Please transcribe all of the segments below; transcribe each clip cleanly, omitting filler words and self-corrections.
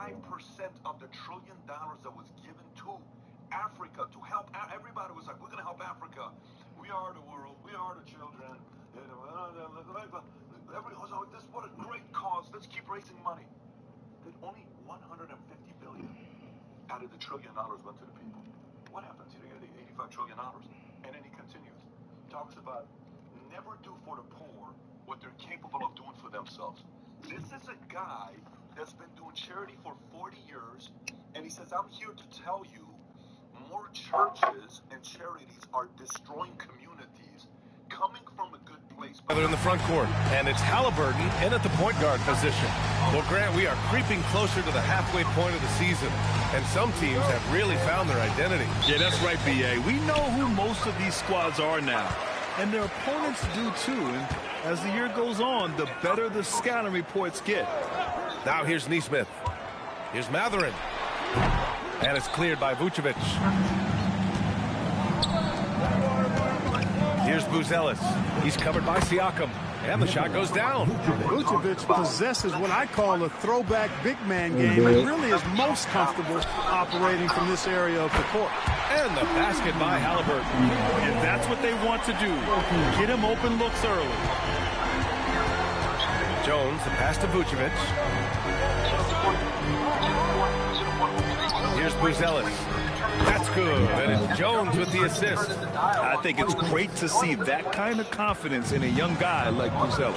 5% of the $1 trillion that was given to Africa to help. Everybody was like, we're going to help Africa. We are the world. We are the children. Everybody was like, this, what a great cause. Let's keep raising money. That only 150 billion out of the $1 trillion went to the people. What happened to the $85 trillion? And then he continues, talks about never do for the poor what they're capable of doing for themselves. This is a guy that's been doing charity for 40 years, and he says, I'm here to tell you more churches and charities are destroying communities coming from a good place. They're in the front court, and it's Halliburton in at the point guard position. Well, Grant, we are creeping closer to the halfway point of the season, and some teams have really found their identity. Yeah, that's right, B.A. We know who most of these squads are now, and their opponents do too. And as the year goes on, the better the scouting reports get. Now here's Neesmith. Here's Matherin. And it's cleared by Vucevic. Here's Buzelis. He's covered by Siakam. And the shot goes down. Vucevic possesses what I call a throwback big man game and really is most comfortable operating from this area of the court. And the basket by Halliburton. And that's what they want to do. Get him open looks early. Jones, the pass to Vucevic. Here's Buzelis. That's good. And it's Jones with the assist. I think it's great to see that kind of confidence in a young guy like Buzelis.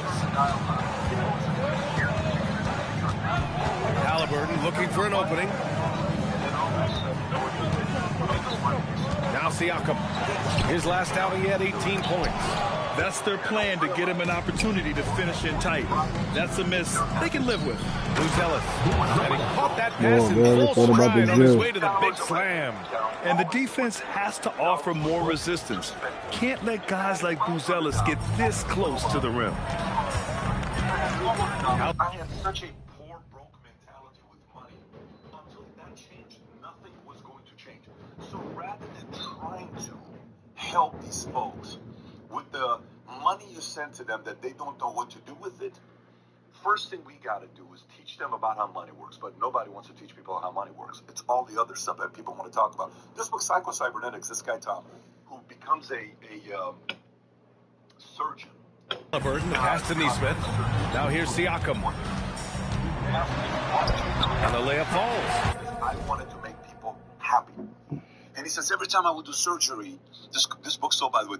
Halliburton looking for an opening. Now Siakam. His last outing, he had 18 points. That's their plan, to get him an opportunity to finish in tight. That's a miss they can live with. Buzelis. And he caught that pass in full stride on his way to the big slam. And the defense has to offer more resistance. Can't let guys like Buzelis get this close to the rim. I had such a poor, broke mentality with money. Until that changed, nothing was going to change. So rather than trying to help these folks with the money you send to them that they don't know what to do with it, first thing we got to do is teach them about how money works. But nobody wants to teach people how money works. It's all the other stuff that people want to talk about. This book, Psycho-Cybernetics, this guy Tom, who becomes a surgeon. Halliburton, the pass to Neesmith. Now here's Siakam. And the layup falls. I wanted to make people happy. And he says, every time I would do surgery, this book sold, by the way,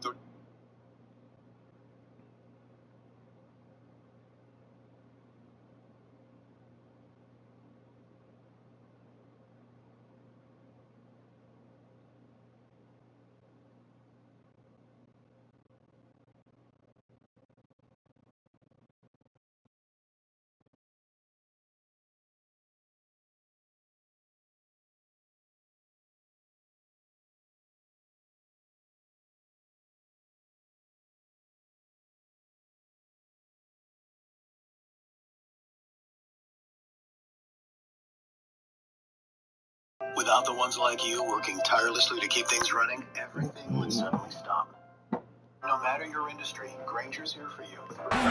without the ones like you working tirelessly to keep things running, everything would suddenly stop. No matter your industry, Granger's here for you.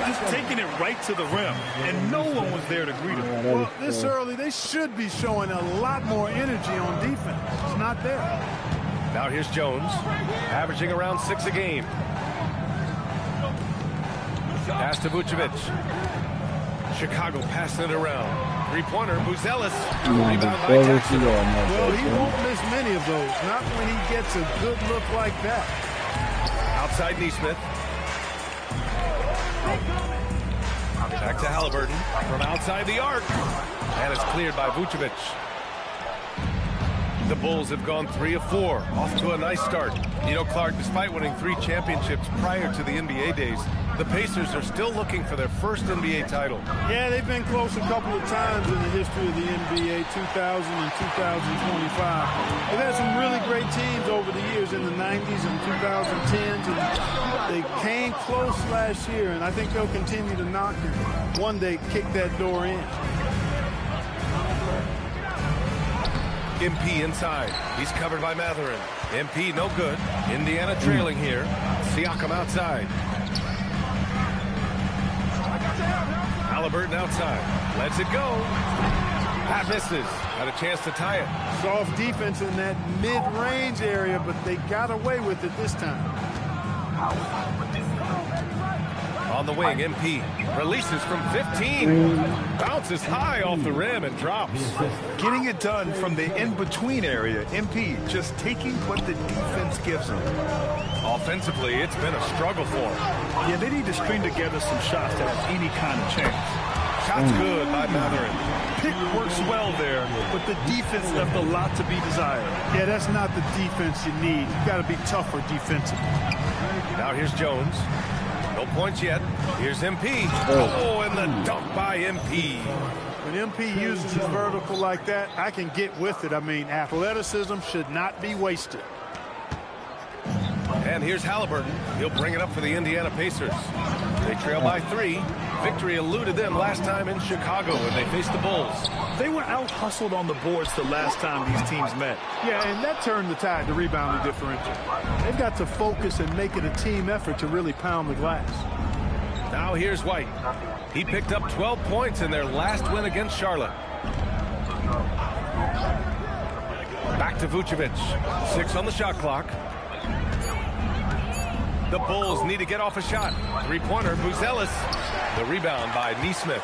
Just taking it right to the rim, and no one was there to greet him. Well, this early, they should be showing a lot more energy on defense. It's not there. Now here's Jones, averaging around 6 a game. Pass to Vucevic. Chicago passing it around. Three-pointer, Buzelis. Rebound by Jackson. Well, he won't miss many of those. Not when he gets a good look like that. Outside Neesmith. Back to Halliburton from outside the arc. And it's cleared by Vucevic. The Bulls have gone 3 of 4, off to a nice start. You know, Clark, despite winning 3 championships prior to the NBA days, the Pacers are still looking for their first NBA title. Yeah, they've been close a couple of times in the history of the NBA, 2000 and 2025. They've had some really great teams over the years in the 90s and 2010s, and they came close last year, and I think they'll continue to knock and one day kick that door in. MP inside. He's covered by Matherin. MP no good. Indiana trailing here. Siakam outside. Halliburton outside. Lets it go. That misses. Had a chance to tie it. Soft defense in that mid-range area, but they got away with it this time. On the wing, MP releases from 15. Bounces high off the rim and drops. Getting it done from the in-between area. MP just taking what the defense gives him. Offensively, it's been a struggle for him. Yeah, they need to string together some shots to have any kind of chance. Shot's good by Matherin. Pick works well there, but the defense left a lot to be desired. Yeah, that's not the defense you need. You got to be tougher defensively. Now here's Jones. No points yet. Here's MP. Oh, and the dunk by MP. When MP uses his vertical like that, I can get with it. I mean, athleticism should not be wasted. And here's Halliburton. He'll bring it up for the Indiana Pacers. They trail by 3. Victory eluded them last time in Chicago when they faced the Bulls. They were out-hustled on the boards the last time these teams met. Yeah, and that turned the tide to rebounding differential. They've got to focus and make it a team effort to really pound the glass. Now here's White. He picked up 12 points in their last win against Charlotte. Back to Vucevic. 6 on the shot clock. The Bulls need to get off a shot. Three-pointer, Buzelis. The rebound by Nesmith.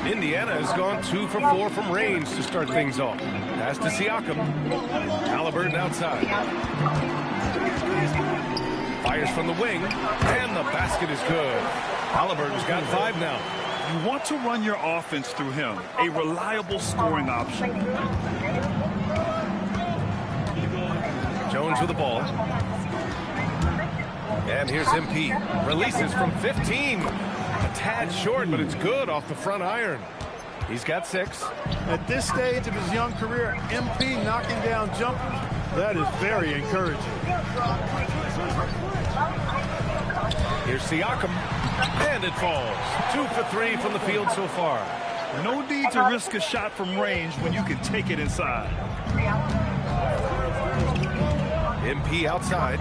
Indiana has gone 2 for 4 from range to start things off. Pass to Siakam. Halliburton outside. Fires from the wing, and the basket is good. Halliburton's got 5 now. You want to run your offense through him, a reliable scoring option. Jones with the ball. And here's MP. Releases from 15. A tad short, but it's good off the front iron. He's got 6. At this stage of his young career, MP knocking down jumpers, that is very encouraging. Here's Siakam. And it falls. 2 for 3 from the field so far. No need to risk a shot from range when you can take it inside. MP outside.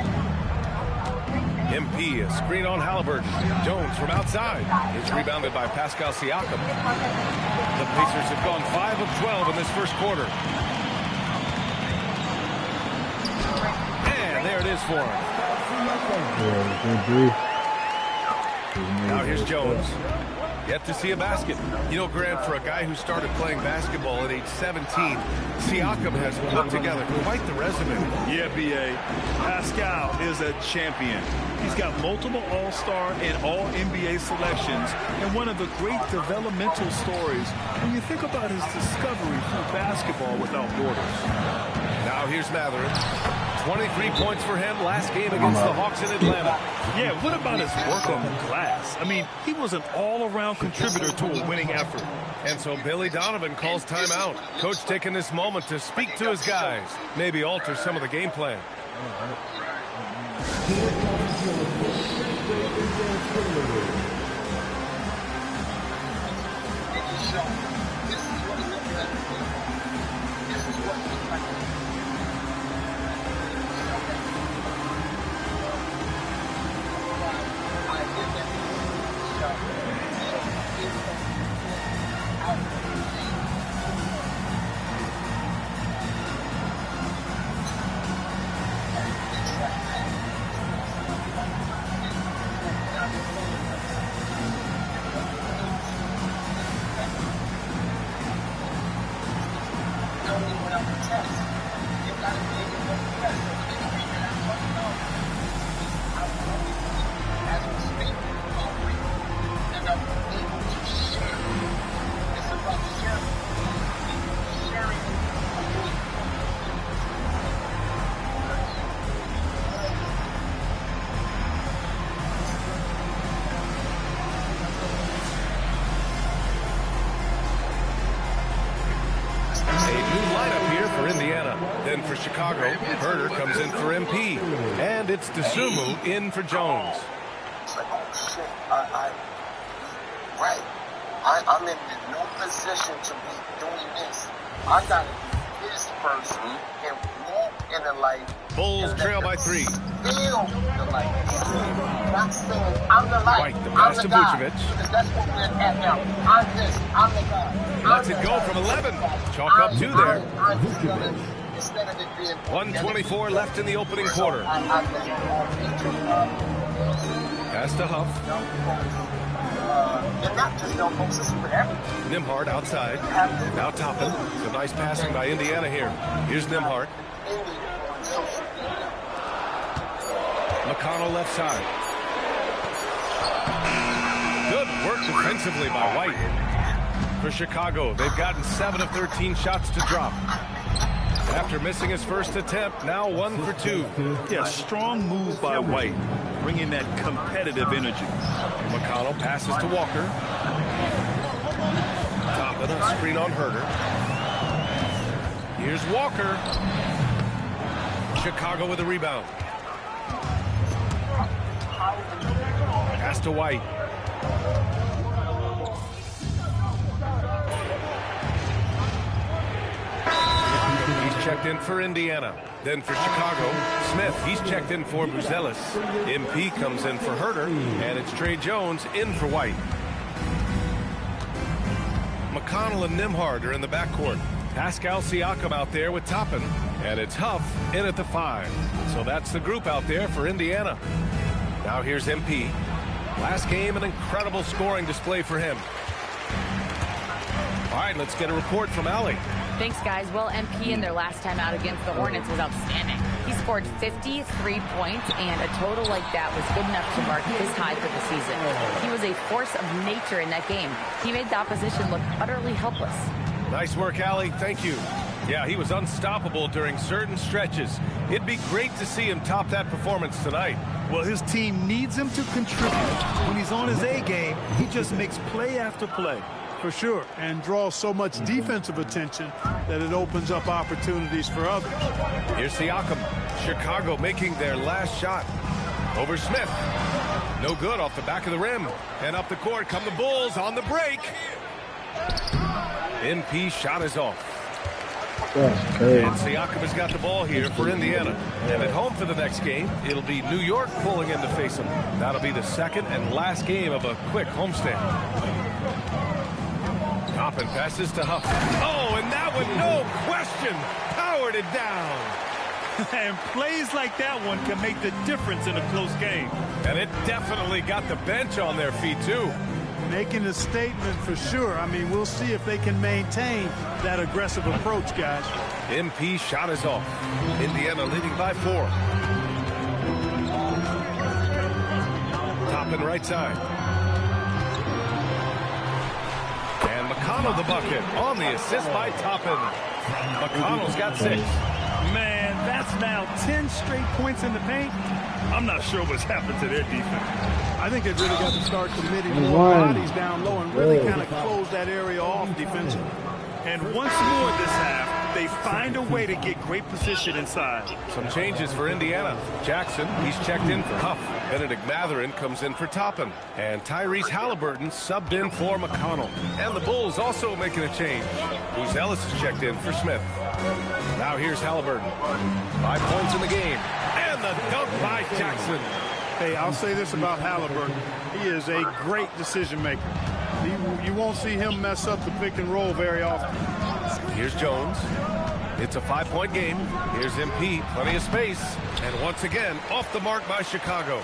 MP, a screen on Halliburton. Jones from outside. It's rebounded by Pascal Siakam. The Pacers have gone 5 of 12 in this first quarter. And there it is for him. Now here's Jones. Yet to see a basket. You know, Grant, for a guy who started playing basketball at age 17, Siakam has put together quite the resume. Yeah, B.A. Pascal is a champion. He's got multiple All-Star and All-NBA selections, and one of the great developmental stories when you think about his discovery through basketball without borders. Now here's Matherin. 23 points for him last game against the Hawks in Atlanta. Yeah, what about his work on the glass? I mean, he was an all-around contributor to a winning effort. And so Billy Donovan calls timeout. Coach taking this moment to speak to his guys, maybe alter some of the game plan. Then for Chicago, Herder comes in for MP. And it's DeSumo in for Jones. It's like, oh shit, I'm in no position to be doing this. I gotta do this first and walk in the light. Bulls trail by 3. Feel the light. Not saying I'm the light. White, the I'm pass the to guy. Vucevic. Because that's what we're at now. I'm this. I'm the guy. Lets it go from 11. Chalk up 2 there. I'm just gonna, instead of it being 1:24 left in the opening quarter. Pass to Huff. And not just young folks, this is for everyone. Nimhard outside. Now Toppin. So nice passing by Indiana here. Here's Nimhard. McConnell left side. Good work defensively by White. For Chicago, they've gotten 7 of 13 shots to drop. After missing his first attempt, now 1 for 2. Yeah, strong move by White, bringing that competitive energy. McConnell passes to Walker. Toppin, a screen on Herter. Here's Walker. Chicago with a rebound. Pass to White. He's checked in for Indiana. Then for Chicago, Smith, he's checked in for Buzelis. MP comes in for Herter, and it's Trey Jones in for White. McConnell and Nimhard are in the backcourt. Pascal Siakam out there with Toppin, and it's Huff in at the 5. So that's the group out there for Indiana. Now here's MP. Last game, an incredible scoring display for him. All right, let's get a report from Allie. Thanks, guys. Well, MP in their last time out against the Hornets was outstanding. He scored 53 points, and a total like that was good enough to mark his high for the season. He was a force of nature in that game. He made the opposition look utterly helpless. Nice work, Allie. Thank you. Yeah, he was unstoppable during certain stretches. It'd be great to see him top that performance tonight. Well, his team needs him to contribute. When he's on his A game, he just makes play after play. For sure, and draws so much defensive attention that it opens up opportunities for others. Here's Siakam. Chicago making their last shot. Over Smith. No good off the back of the rim. And up the court come the Bulls on the break. MP shot is off. And Siakam has got the ball here for Indiana. And at home for the next game, it'll be New York pulling in to face them. That'll be the second and last game of a quick homestand. Toppin passes to Huff. Oh, and that one, no question, powered it down. And plays like that one can make the difference in a close game. And it definitely got the bench on their feet, too. Making a statement for sure. I mean, we'll see if they can maintain that aggressive approach, guys. MP shot is off. Indiana leading by 4. Toppin right side. And McConnell the bucket on the assist by Toppin. McConnell's got 6. Man, that's now 10 straight points in the paint. I'm not sure what's happened to their defense. I think they've really got to start committing more bodies down low and really kind of close that area off defensively. And once more this half, they find a way to get great position inside. Some changes for Indiana. Jackson, he's checked in for Huff. Benedict Mathurin comes in for Toppin. And Tyrese Halliburton subbed in for McConnell. And the Bulls also making a change. Buzelis is checked in for Smith. Now here's Halliburton. 5 points in the game. And the dunk by Jackson. Hey, I'll say this about Halliburton. He is a great decision maker. You won't see him mess up the pick and roll very often. Here's Jones. It's a 5-point game. Here's MP. Plenty of space. And once again, off the mark by Chicago.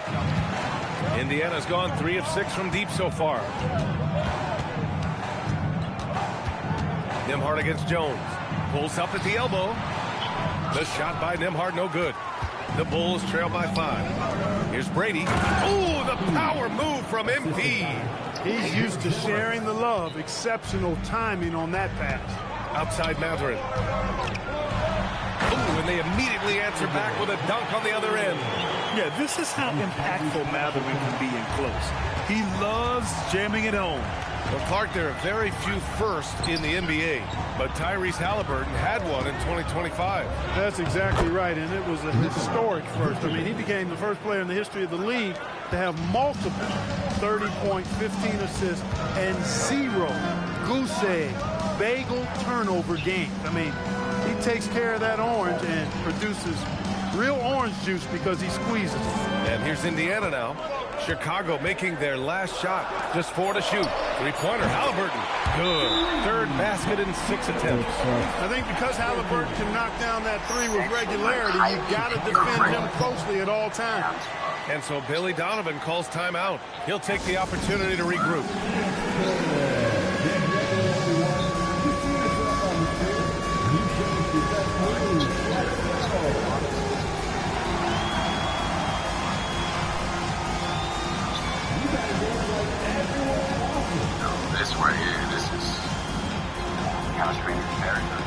Indiana's gone 3 of 6 from deep so far. Nimhard against Jones. Pulls up at the elbow. The shot by Nimhard, no good. The Bulls trail by 5. Here's Brady. Ooh, the power move from MP. He's used to sharing the love. Exceptional timing on that pass. Outside Mathurin. Ooh, and they immediately answer back with a dunk on the other end. Yeah, this is how impactful Mathurin can be in close. He loves jamming it home. Well, Clark, there are very few firsts in the NBA, but Tyrese Halliburton had one in 2025. That's exactly right, and it was a historic first. I mean, he became the first player in the history of the league to have multiple 30-point, 15 assists, and 0 goose egg, bagel turnover games. I mean, he takes care of that orange and produces real orange juice because he squeezes it. And here's Indiana now. Chicago making their last shot. Just 4 to shoot. Three-pointer, Halliburton. Good. Third basket in 6 attempts. I think because Halliburton can knock down that three with regularity, you've got to defend him closely at all times. And so Billy Donovan calls timeout. He'll take the opportunity to regroup. This right here, this is chemistry character.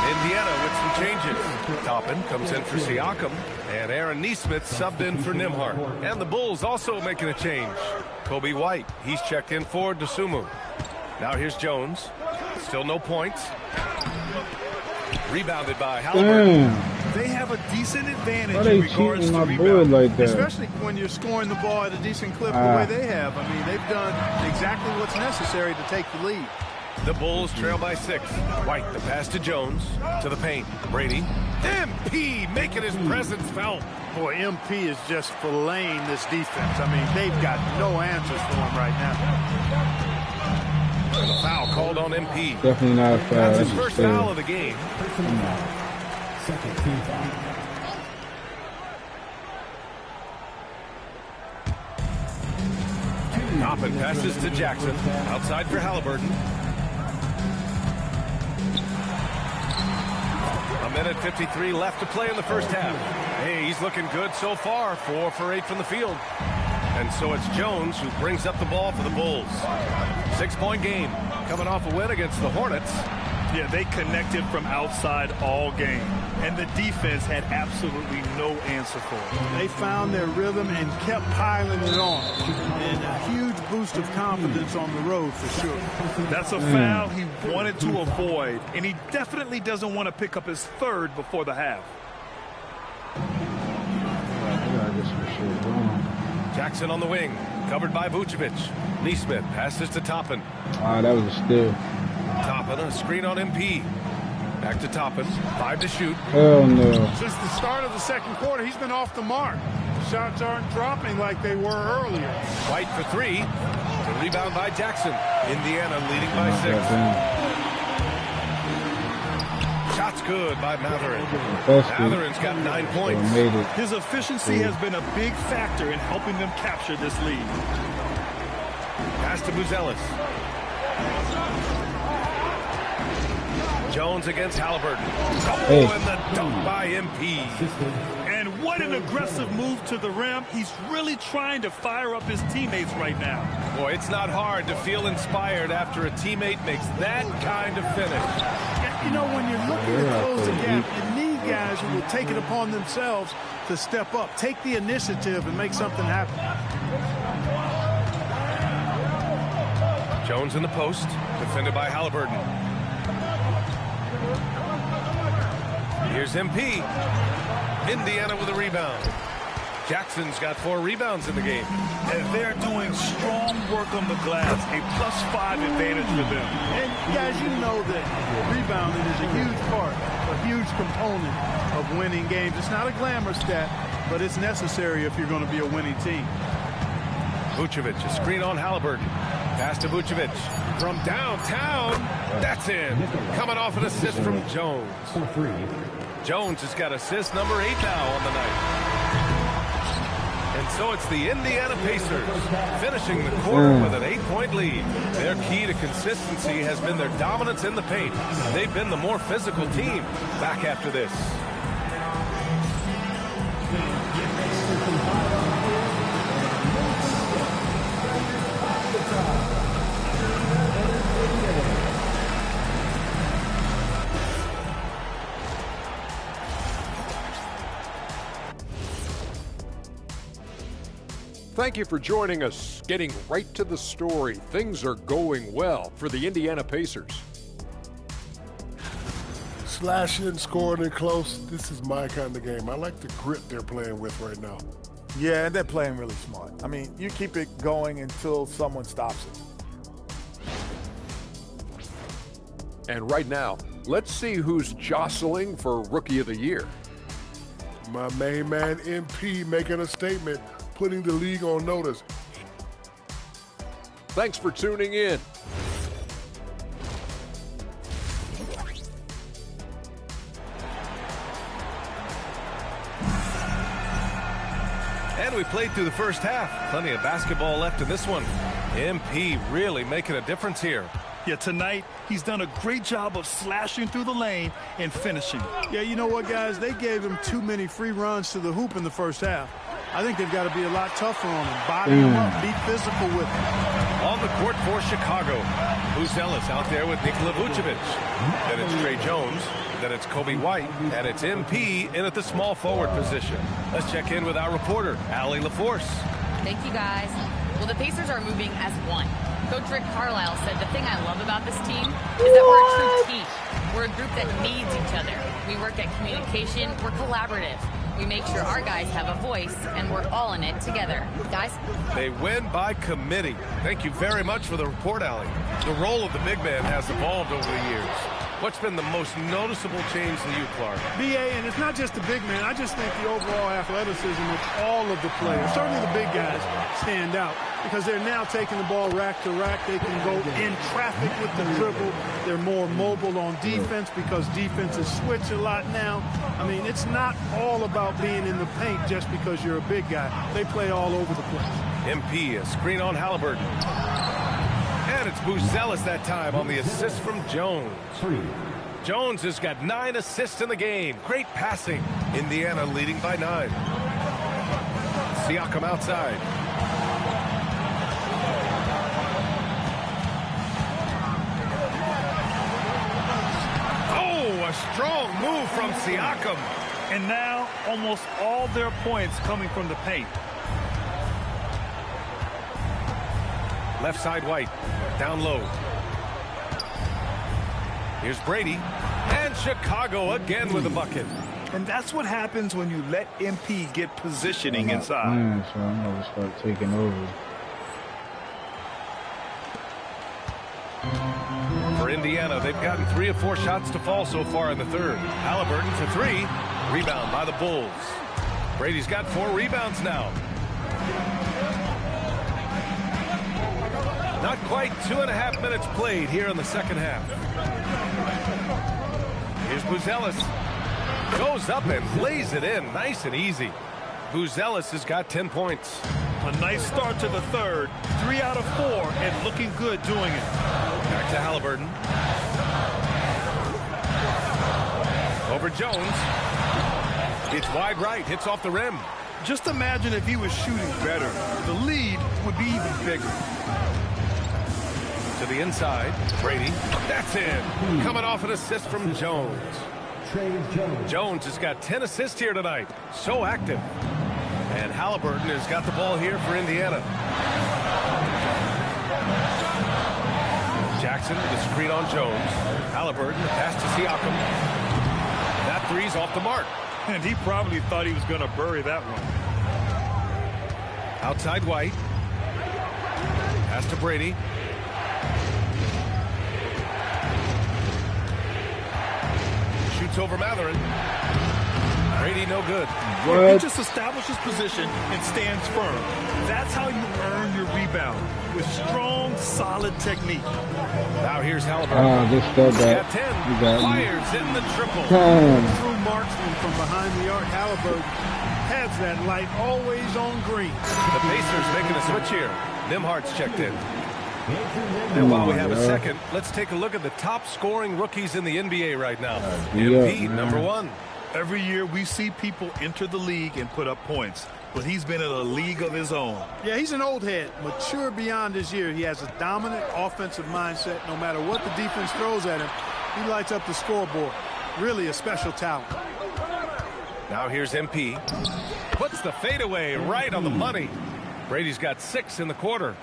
Indiana with some changes. Toppin comes in for Siakam, and Aaron Nesmith subbed in for Nembhard. And the Bulls also making a change. Kobe White, he's checked in for Dosunmu. Now here's Jones. Still no points. Rebounded by Halliburton. They have a decent advantage in regards to rebound, like that? Especially when you're scoring the ball at a decent clip the way they have. I mean, they've done exactly what's necessary to take the lead. The Bulls trail by 6. White, the pass to Jones. To the paint. Brady. MP making his presence felt. Boy, MP is just filleting this defense. I mean, they've got no answers for him right now. And a foul called on MP. Definitely not a foul. That's his first foul of the game. Second team foul. Toppin passes to Jackson. Outside for Halliburton. A minute 53 left to play in the first half. Hey, he's looking good so far. 4 for 8 from the field. And so it's Jones who brings up the ball for the Bulls. 6-point game. Coming off a win against the Hornets. Yeah, they connected from outside all game. And the defense had absolutely no answer for it. They found their rhythm and kept piling it on. And a huge boost of confidence on the road for sure. That's a foul he wanted to avoid. And he definitely doesn't want to pick up his third before the half. Jackson on the wing. Covered by Vucevic. Nesmith passes to Toppin. That was a steal. Toppin, a screen on MP. Back to Toppin. 5 to shoot. Hell no. Since the start of the second quarter, he's been off the mark. Shots aren't dropping like they were earlier. White for 3. The rebound by Jackson. Indiana leading by 6. Shots good by Matherin. Matherin's got 9 points. His efficiency has been a big factor in helping them capture this lead. Pass to Buzelis. Jones against Halliburton. Oh, and the dunk by MP. And what an aggressive move to the rim. He's really trying to fire up his teammates right now. Boy, it's not hard to feel inspired after a teammate makes that kind of finish. You know, when you're looking to close the gap, you need guys who will take it upon themselves to step up, take the initiative, and make something happen. Jones in the post, defended by Halliburton. Here's MP. Indiana with a rebound. Jackson's got 4 rebounds in the game. And they're doing strong work on the glass, a +5 advantage for them. And guys, you know that rebounding is a huge part, a huge component of winning games. It's not a glamour stat, but it's necessary if you're going to be a winning team. Vucevic, a screen on Halliburton. Pass to Vucevic from downtown. That's in. Coming off an assist from Jones. Jones has got assist number 8 now on the night. And so it's the Indiana Pacers finishing the quarter with an 8-point lead. Their key to consistency has been their dominance in the paint. They've been the more physical team back after this. Thank you for joining us. Getting right to the story, things are going well for the Indiana Pacers. slashing, scoring it close. This is my kind of game. I like the grit they're playing with right now. Yeah, and they're playing really smart. I mean, you keep it going until someone stops it. And right now, let's see who's jostling for Rookie of the Year. My main man, MP, making a statement, putting the league on notice. Thanks for tuning in. And we played through the first half. Plenty of basketball left in this one. MP really making a difference here. Yeah, tonight, he's done a great job of slashing through the lane and finishing. Yeah, you know what, guys? They gave him too many free runs to the hoop in the first half. I think they've got to be a lot tougher on him. Body him up, be physical with him. On the court for Chicago, Buzelis out there with Nikola Vucevic. Then it's Trey Jones. Then it's Kobe White. And it's MP in at the small forward position. Let's check in with our reporter, Allie LaForce. Thank you, guys. Well, the Pacers are moving as one. Coach Rick Carlisle said the thing I love about this team is that we're a true team. We're a group that needs each other. We work at communication. We're collaborative. We make sure our guys have a voice, and we're all in it together. Guys? They win by committee. Thank you very much for the report, Allie. The role of the big man has evolved over the years. What's been the most noticeable change to you, Clark? BA, and it's not just the big man. I just think the overall athleticism of all of the players, certainly the big guys, stand out because they're now taking the ball rack to rack. They can go in traffic with the dribble. They're more mobile on defense because defenses switch a lot now. I mean, it's not all about being in the paint just because you're a big guy. They play all over the place. MP, a screen on Halliburton. And it's Buzelis that time on the assist from Jones. Jones has got 9 assists in the game. Great passing. Indiana leading by 9. Siakam outside. Oh, a strong move from Siakam. And now, almost all their points coming from the paint. Left side White, down low. Here's Brady, and Chicago again with a bucket. And that's what happens when you let MP get positioning inside. So I'm going to start taking over. For Indiana, they've gotten 3 of 4 shots to fall so far in the third. Halliburton for 3, rebound by the Bulls. Brady's got 4 rebounds now. Not quite 2.5 minutes played here in the second half. Here's Buzelis. Goes up and lays it in nice and easy. Buzelis has got 10 points. A nice start to the third. 3 out of 4 and looking good doing it. Back to Halliburton. Over Jones. It's wide right. Hits off the rim. Just imagine if he was shooting better. The lead would be even bigger. To the inside, Brady, that's in. Coming off an assist from Jones. Jones has got 10 assists here tonight. So active. And Halliburton has got the ball here for Indiana. Jackson with a screen on Jones. Halliburton, pass to Siakam. That three's off the mark. And he probably thought he was going to bury that one. Outside White. Pass to Brady. Shoots over Matherin. Brady no good. He just establishes position and stands firm. That's how you earn your rebound, with strong, solid technique. Now here's Halliburton. Just go back. Got 10. Fires in the triple. Through marksman from behind the arc. Halliburton has that light always on green. The Pacers making a switch here. Nimhardt's checked in. And while we have a second, let's take a look at the top scoring rookies in the NBA right now. MP, number 1. Every year we see people enter the league and put up points, but he's been in a league of his own. Yeah, he's an old head, mature beyond his year. He has a dominant offensive mindset. No matter what the defense throws at him, he lights up the scoreboard. Really a special talent. Now here's MP. Puts the fadeaway right on the money. Brady's got 6 in the quarter.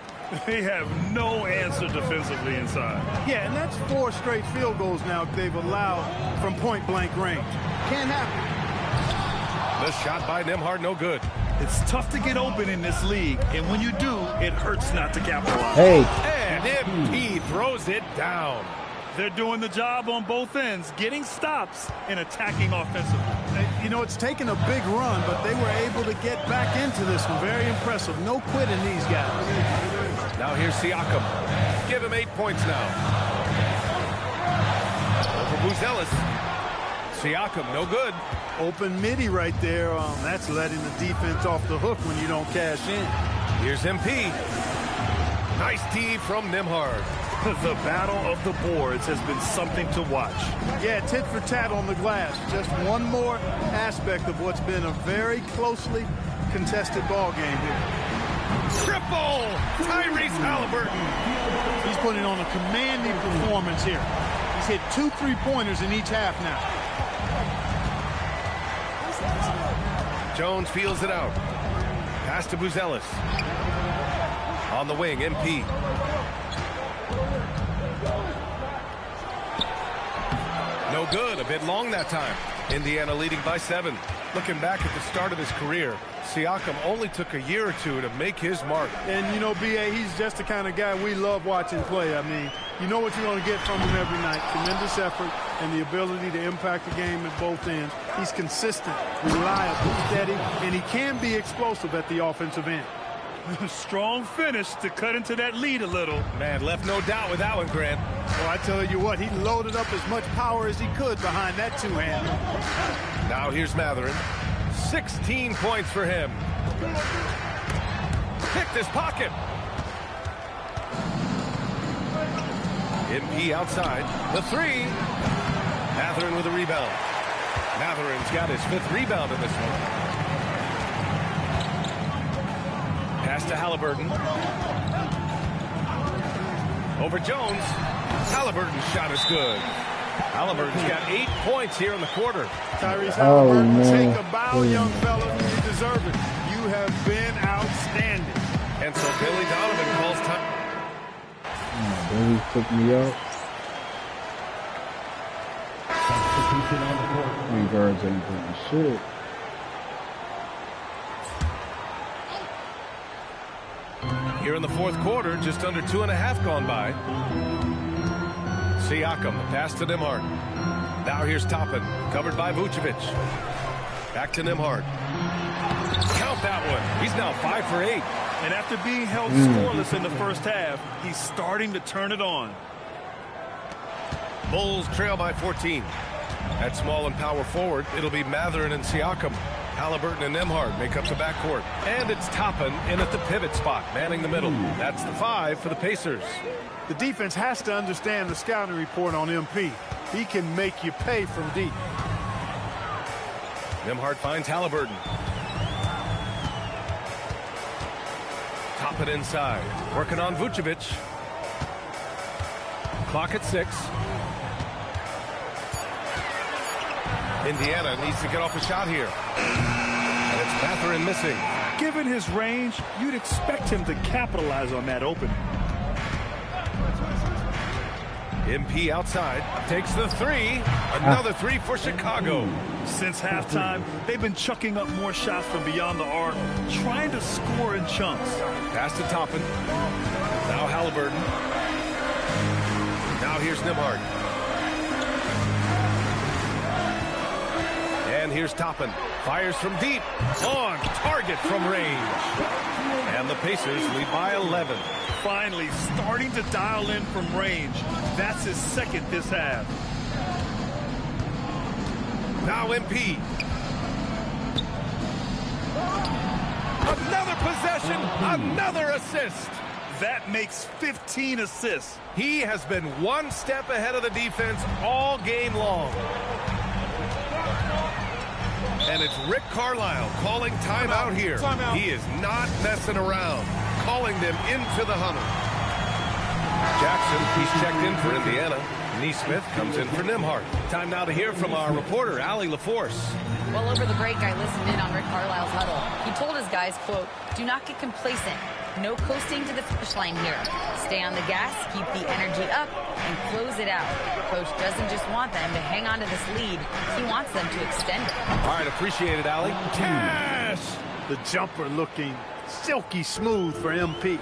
They have no answer defensively inside. Yeah, and that's 4 straight field goals now they've allowed from point-blank range. Can't happen. The shot by Nembhard, no good. It's tough to get open in this league, and when you do, it hurts not to capitalize. Hey. And MP throws it down. They're doing the job on both ends, getting stops and attacking offensively. You know, it's taken a big run, but they were able to get back into this one. Very impressive. No quitting these guys. Now here's Siakam. Give him 8 points now. Over Buzelis. Siakam, no good. Open midi right there. That's letting the defense off the hook when you don't cash in. Here's MP. Nice D from Nembhard. The battle of the boards has been something to watch. Yeah, tit for tat on the glass. Just one more aspect of what's been a very closely contested ball game here. Triple! Tyrese Halliburton. He's putting on a commanding performance here. He's hit 2 3-pointers in each half now. Jones feels it out. Pass to Buzelis. On the wing, MP. No good. A bit long that time. Indiana leading by 7. Looking back at the start of his career, Siakam only took a year or 2 to make his mark. And, you know, B.A., he's just the kind of guy we love watching play. I mean, you know what you're going to get from him every night. Tremendous effort and the ability to impact the game at both ends. He's consistent, reliable, steady, and he can be explosive at the offensive end. Strong finish to cut into that lead a little. Man, left no doubt with that one, Grant. Well, I tell you what, he loaded up as much power as he could behind that 2-hander. Now here's Matherin. 16 points for him. Picked his pocket. MP outside. The 3. Matherin with a rebound. Matherin's got his 5th rebound in this one. Pass to Halliburton. Over Jones. Halliburton's shot is good. Halliburton's got 8 points here in the quarter. Tyrese Halliburton, take a bow, young fella. You deserve it. You have been outstanding. And so Billy Donovan calls time. Billy took me out. 3 guards ain't doing shit. Here in the 4th quarter, just under 2.5 gone by. Siakam, the pass to Nembhard. Now here's Toppin, covered by Vucevic. Back to Nembhard. Count that one. He's now 5 for 8. And after being held scoreless in the first half, he's starting to turn it on. Bulls trail by 14. At small and power forward, it'll be Matherin and Siakam. Halliburton and Nembhard make up the backcourt. And it's Toppin in at the pivot spot, manning the middle. That's the 5 for the Pacers. The defense has to understand the scouting report on MP. He can make you pay from deep. Nembhard finds Halliburton. Toppin inside. Working on Vucevic. Clock at 6. Indiana needs to get off a shot here. And it's Matherin missing. Given his range, you'd expect him to capitalize on that opening. MP outside. Takes the 3. Another 3 for Chicago. Since halftime, they've been chucking up more shots from beyond the arc, trying to score in chunks. Pass to Toppin. Now Halliburton. Now here's Nembhard. And here's Toppin. Fires from deep. On target from range. And the Pacers lead by 11. Finally starting to dial in from range. That's his 2nd this half. Now MP. Another possession. Another assist. That makes 15 assists. He has been one step ahead of the defense all game long. And it's Rick Carlisle calling timeout here. Timeout. He is not messing around. Calling them into the huddle. Jackson, he's checked in for Indiana. Neesmith comes in for Nembhard. Time now to hear from our reporter, Allie LaForce. Well, over the break, I listened in on Rick Carlisle's huddle. He told his guys, quote, "Do not get complacent. No coasting to the finish line here. Stay on the gas, keep the energy up, and close it out. Coach doesn't just want them to hang on to this lead. He wants them to extend it. All right, appreciate it, Allie. Cash! The jumper looking silky smooth for MP.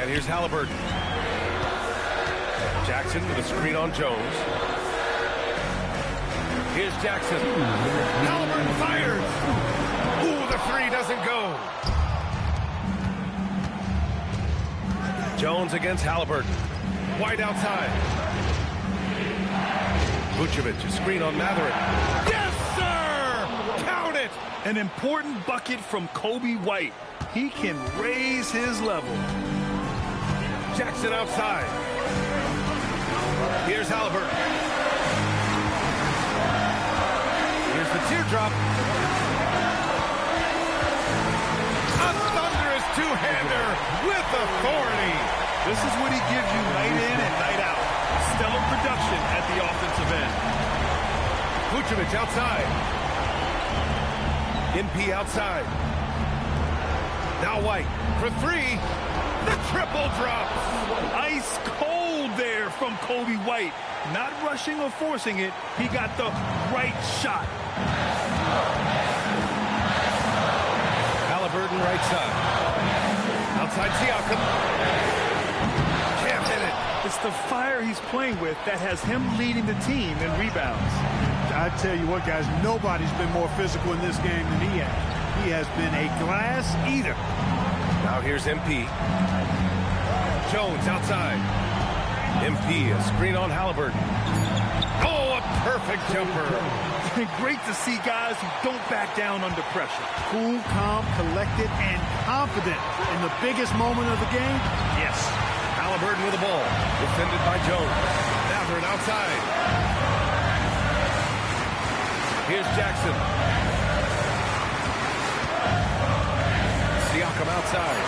And here's Halliburton. Jackson with a screen on Jones. Here's Jackson. Halliburton fires. Ooh, the three doesn't go. Jones against Halliburton. White outside. Vucevic, a screen on Matherin. Yes, sir! Count it! An important bucket from Kobe White. He can raise his level. Jackson outside. Here's Halliburton. Here's the teardrop. A thunderous two-hander with authority. This is what he gives you night in and night out. Stellar production at the offensive end. Vucevic outside. MP outside. Now White for three. The triple drops. Ice cold there from Kobe White. Not rushing or forcing it. He got the right shot. Halliburton right side. Outside Siakam. Can't hit it. It's the fire he's playing with that has him leading the team in rebounds. I tell you what, guys, nobody's been more physical in this game than he has. He has been a glass eater. Now here's MP. Jones outside. MP, a screen on Halliburton. Oh, a perfect jumper. Great to see guys who don't back down under pressure. Cool, calm, collected, and confident in the biggest moment of the game. Yes. Halliburton with the ball. Defended by Jones. Matherin outside. Here's Jackson. Siakam outside.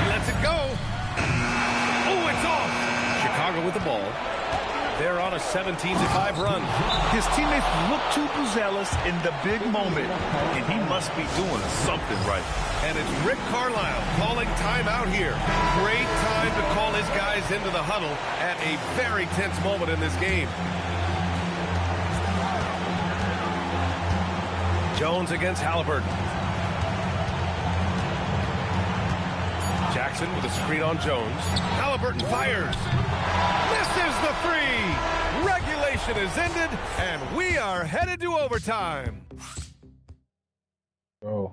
He lets it go. Oh, it's off. Chicago with the ball. They're on a 17-5 run. His teammates look too overzealous in the big moment, and he must be doing something right. And it's Rick Carlisle calling timeout here. Great time to call his guys into the huddle at a very tense moment in this game. Jones against Halliburton. Jackson with a screen on Jones. Halliburton fires. Misses the three. Regulation is ended, and we are headed to overtime. Oh.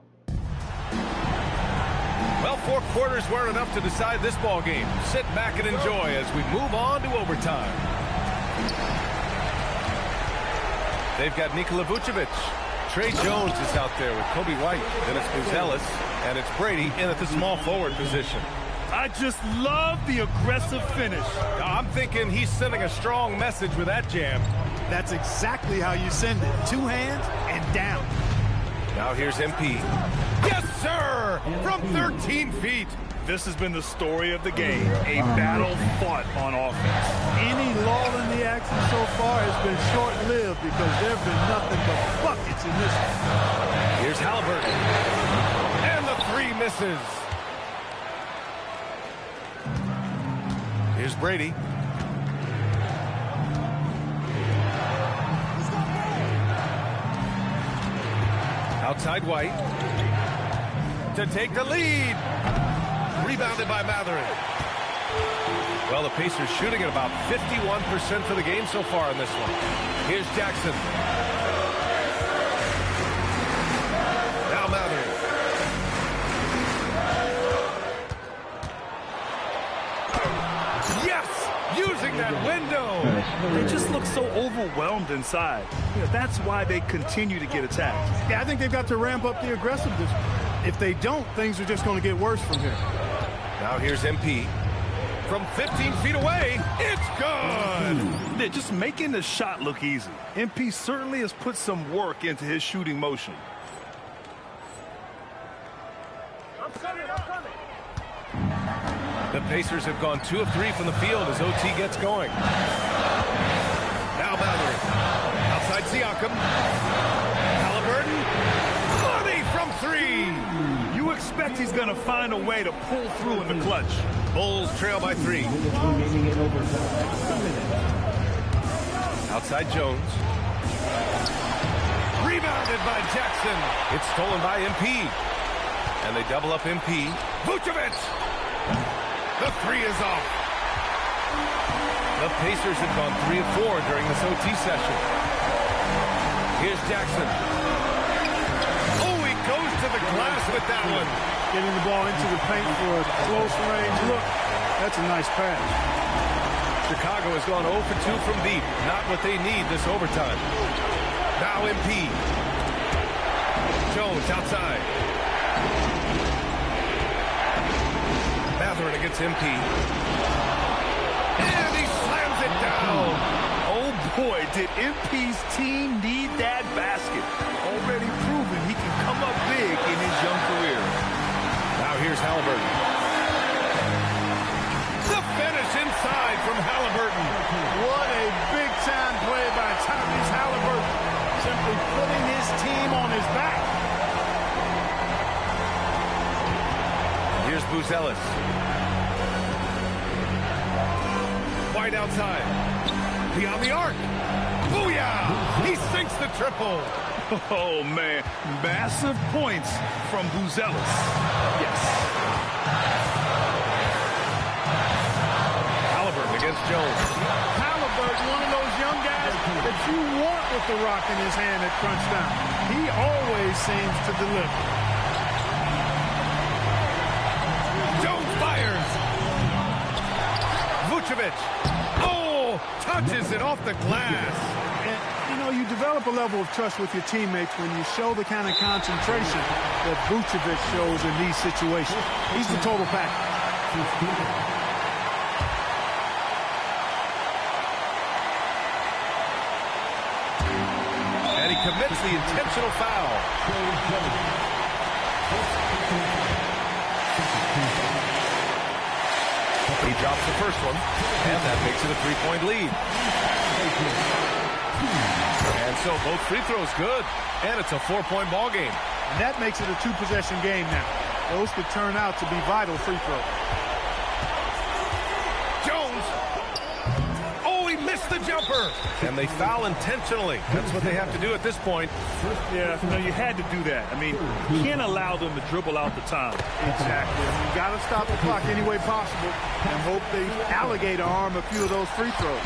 Well, 4 quarters weren't enough to decide this ball game. Sit back and enjoy as we move on to overtime. They've got Nikola Vucevic. Trey Jones is out there with Kobe White. Then it's Buzelis, and it's Brady in at the small forward position. I just love the aggressive finish. I'm thinking he's sending a strong message with that jam. That's exactly how you send it. 2 hands and down. Now here's MP. Yes, sir! From 13 feet. This has been the story of the game. A battle fought on offense. Any lull in the action so far has been short-lived because there have been nothing but buckets in this one. Here's Halliburton. And the three misses. Here's Brady. Outside White. To take the lead. Rebounded by Matherin. Well, the Pacers shooting at about 51% for the game so far in this one. Here's Jackson. Now Matherin. Yes! Using that window. They just look so overwhelmed inside. That's why they continue to get attacked. Yeah, I think they've got to ramp up the aggressiveness. If they don't, things are just going to get worse from here. Now here's MP. From 15 feet away, it's good! They're just making the shot look easy. MP certainly has put some work into his shooting motion. The Pacers have gone 2 of 3 from the field as OT gets going. Now Matherin. Outside Siakam. Halliburton. Money from three. You expect he's going to find a way to pull through in the clutch. Bulls trail by 3. Outside Jones. Rebounded by Jackson. It's stolen by MP. And they double up MP. Vucevic. The three is off. The Pacers have gone 3 of 4 during this OT session. Here's Jackson. Oh, he goes to the glass with that one. Getting the ball into the paint for a close range look. That's a nice pass. Chicago has gone 0 for 2 from deep. Not what they need this overtime. Now MP. Jones outside. Matherin against MP. And he slams it down. Oh boy, did MP's team need that basket. Already proven he can come up big in his young career. Now here's Halliburton. The finish inside from Halliburton. What a big-time play by Tyrese Halliburton. Simply putting his team on his back. Here's Buzelis. White outside. Beyond the arc. Booyah! He sinks the triple. Oh, man. Massive points from Buzelis. Yes. Halliburton against Jones. Halliburton, one of those young guys that you want with the rock in his hand at crunch time. He always seems to deliver. Jones fires. Vucevic. Oh, touches it off the glass. And, you know, you develop a level of trust with your teammates when you show the kind of concentration that Vucevic shows in these situations. He's the total package. And he commits the intentional foul. He drops the first one, and that makes it a 3-point lead. And so both free throws good, and it's a 4-point ball game. And that makes it a 2-possession game now. Those could turn out to be vital free throws. Jones. Oh, he missed the jumper. And they foul intentionally. That's what they have to do at this point. Yeah, no, you had to do that. I mean, you can't allow them to dribble out the time. Exactly. You got to stop the clock any way possible and hope they alligator arm a few of those free throws.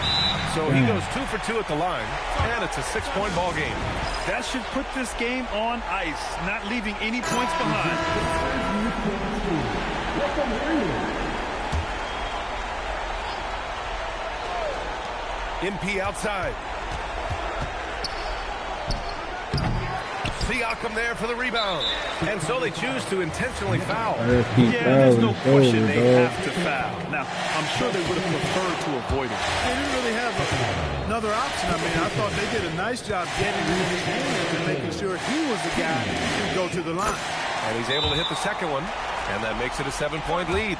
So he goes 2 for 2 at the line, and it's a 6-point ball game. That should put this game on ice, not leaving any points behind. MP outside. Siakam there for the rebound. And so they choose to intentionally foul. Yeah, there's no question they have to foul. Now, I'm sure they would have preferred to avoid it. They didn't really have another option. I mean, I thought they did a nice job getting in his hands and making sure he was the guy who go to the line. And he's able to hit the second one, and that makes it a 7-point lead.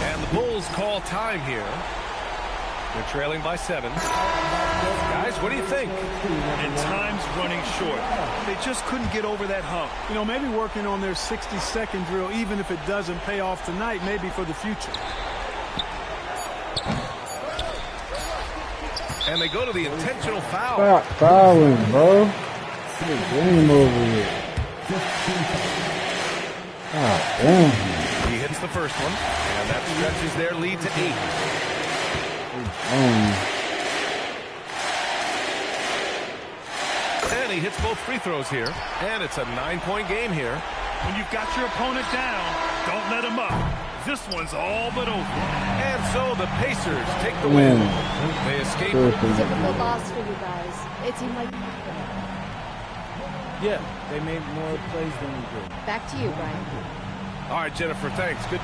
And the Bulls call time here. They're trailing by 7. Guys, what do you think? And time's running short. They just couldn't get over that hump. You know, maybe working on their 60-second drill, even if it doesn't pay off tonight, maybe for the future. And they go to the intentional foul. Stop fouling, bro. Get the game over with. Ah, damn. He hits the first one, and that stretches their lead to 8. And he hits both free throws here, and it's a 9-point game here. When you've got your opponent down, don't let him up. This one's all but over. And so the Pacers take the win. They escape. Typical loss for you guys. It seemed like... Yeah, they made more plays than we did. Back to you, Brian. All right, Jennifer, thanks. Good.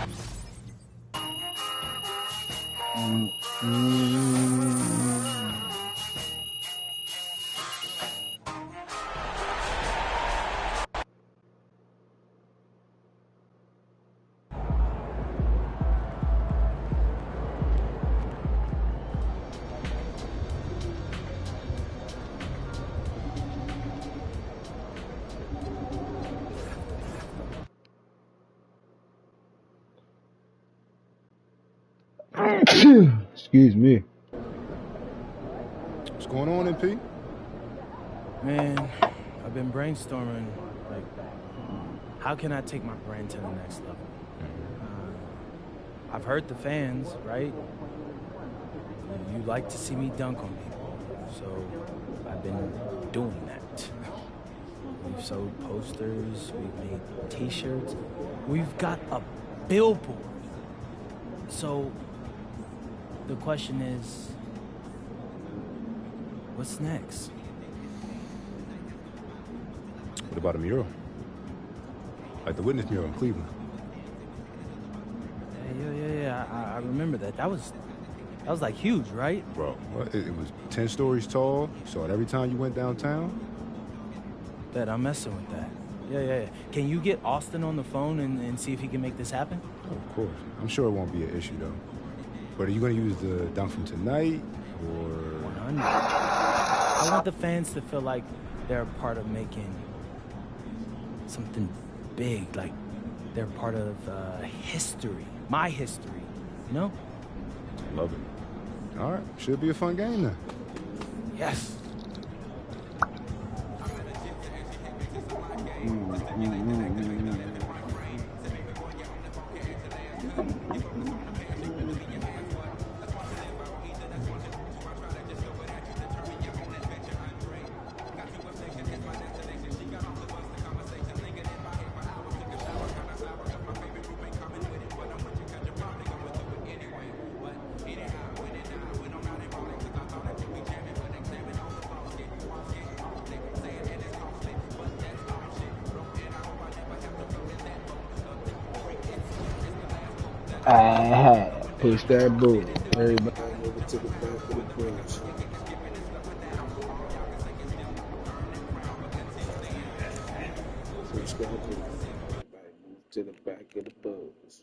Excuse me. What's going on, MP? Man, I've been brainstorming, like, how can I take my brand to the next level? I've heard the fans, right? You like to see me dunk on people, so I've been doing that. We've sold posters, we've made t-shirts, we've got a billboard. So the question is, what's next? What about a mural? Like the Witness mural in Cleveland. Yeah, I remember that. That was like huge, right? Bro, it was 10 stories tall. You saw it every time you went downtown. Bet I'm messing with that. Yeah. Can you get Austin on the phone and see if he can make this happen? Oh, of course. I'm sure it won't be an issue, though. But are you going to use the dunk from tonight, or...? 100. I want the fans to feel like they're a part of making something big, like they're part of history. My history, you know? Love it. All right, should be a fun game then. Yes. Push that bull. Everybody over to the back of the bus. Push that bull. Everybody move to the back of the bus.